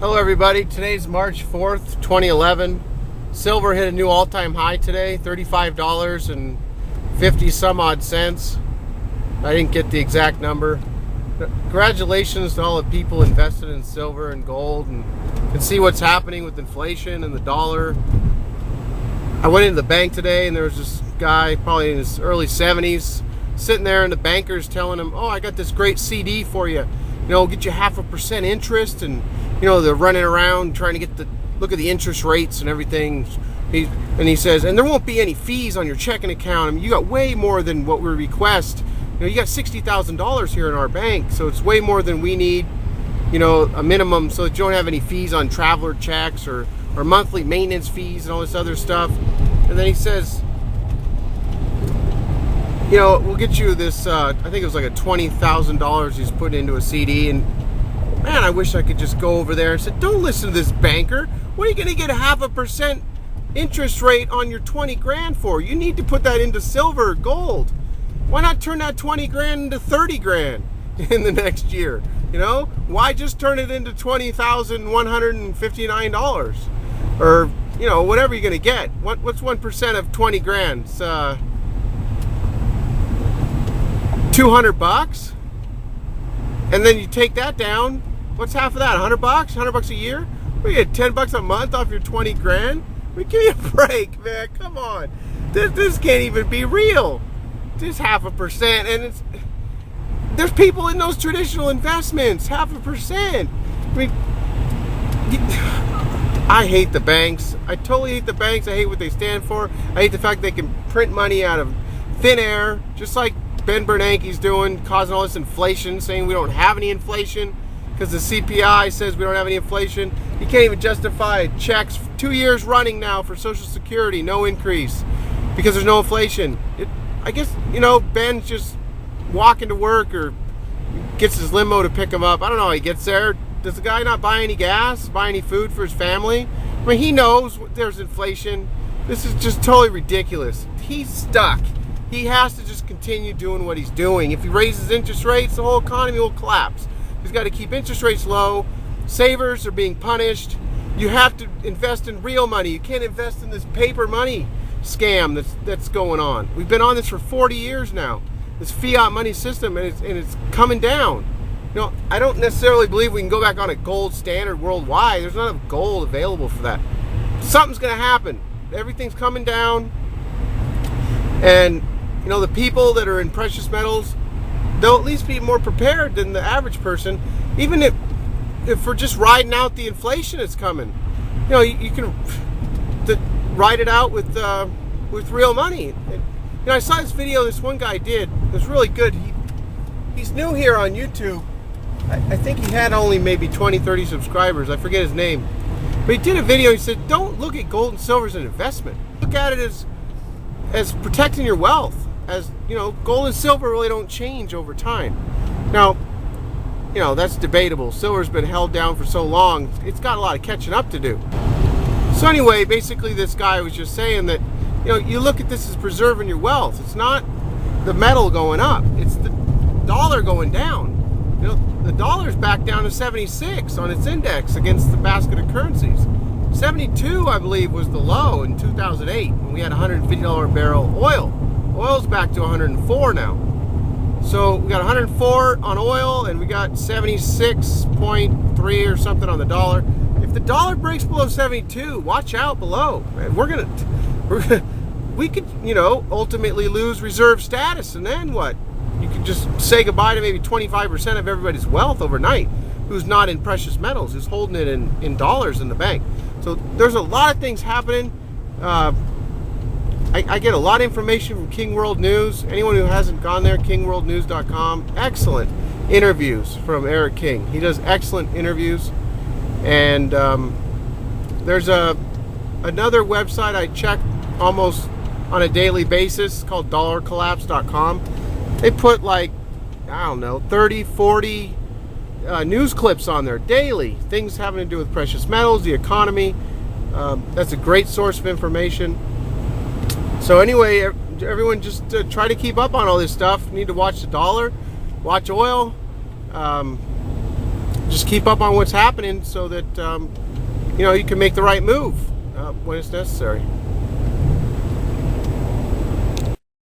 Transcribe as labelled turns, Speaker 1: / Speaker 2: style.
Speaker 1: Hello everybody, today's March 4th, 2011. Silver hit a new all-time high today, $35 and 50 some odd cents. I didn't get the exact number. Congratulations to all the people invested in silver and gold and can see what's happening with inflation and the dollar. I went into the bank today and there was this guy, probably in his early 70s, sitting there and the banker's telling him, oh, I got this great CD for you. You know, get you 0.5% interest, and you know, they're running around trying to get the look at the interest rates and everything. He says, and there won't be any fees on your checking account. I mean, you got way more than what we request. You know, you got $60,000 here in our bank, so it's way more than we need. You know, a minimum, so that you don't have any fees on traveler checks or monthly maintenance fees and all this other stuff. And then he says, you know, we'll get you this, I think it was like a $20,000 he's putting into a CD. And man, I wish I could just go over there and say, don't listen to this banker. What are you going to get 0.5% interest rate on your 20 grand for? You need to put that into silver or gold. Why not turn that 20 grand into 30 grand in the next year? You know, why just turn it into $20,159? Or, you know, whatever you're going to get. What's 1% of 20 grand? It's, $200, and then you take that down. What's half of that? $100? $100 a year? We get $10 a month off your 20 grand. We give you a break, man. Come on, this can't even be real. Just 0.5%, and there's people in those traditional investments. 0.5%. I mean, I hate the banks. I totally hate the banks. I hate what they stand for. I hate the fact they can print money out of thin air, just like Ben Bernanke's doing, causing all this inflation, saying we don't have any inflation because the CPI says we don't have any inflation. You can't even justify checks 2 years running now for Social Security, no increase because there's no inflation. I guess, you know, Ben's just walking to work or gets his limo to pick him up. I don't know how he gets there. Does the guy not buy any gas, buy any food for his family? I mean, he knows there's inflation. This is just totally ridiculous. He's stuck. He has to just continue doing what he's doing. If he raises interest rates, the whole economy will collapse. He's got to keep interest rates low. Savers are being punished. You have to invest in real money. You can't invest in this paper money scam that's going on. We've been on this for 40 years now, this fiat money system, and it's coming down. You know, I don't necessarily believe we can go back on a gold standard worldwide. There's not enough gold available for that. Something's going to happen. Everything's coming down, and you know, the people that are in precious metals, they'll at least be more prepared than the average person, even if we're just riding out the inflation that's coming. You know, you can ride it out with real money. And, you know, I saw this video this one guy did. It was really good. He's new here on YouTube. I think he had only maybe 20, 30 subscribers. I forget his name. But he did a video. He said, don't look at gold and silver as an investment. Look at it as protecting your wealth. As you know, gold and silver really don't change over time. Now, you know, that's debatable. Silver's been held down for so long, it's got a lot of catching up to do. So anyway, basically this guy was just saying that, you know, you look at this as preserving your wealth. It's not the metal going up, it's the dollar going down. You know, the dollar's back down to 76 on its index against the basket of currencies. 72, I believe, was the low in 2008 when we had $150 a barrel oil. Oil's back to 104 now. So we got 104 on oil and we got 76.3 or something on the dollar. If the dollar breaks below 72, watch out below. We could, you know, ultimately lose reserve status, and then what? You could just say goodbye to maybe 25% of everybody's wealth overnight who's not in precious metals, who's holding it in dollars in the bank. So there's a lot of things happening. I get a lot of information from King World News. Anyone who hasn't gone there, kingworldnews.com. Excellent interviews from Eric King. He does excellent interviews. And there's another website I check almost on a daily basis called dollarcollapse.com. They put like, I don't know, 30, 40 news clips on there daily. Things having to do with precious metals, the economy. That's a great source of information. So anyway, everyone just try to keep up on all this stuff. You need to watch the dollar, watch oil, just keep up on what's happening so that you know, you can make the right move when it's necessary.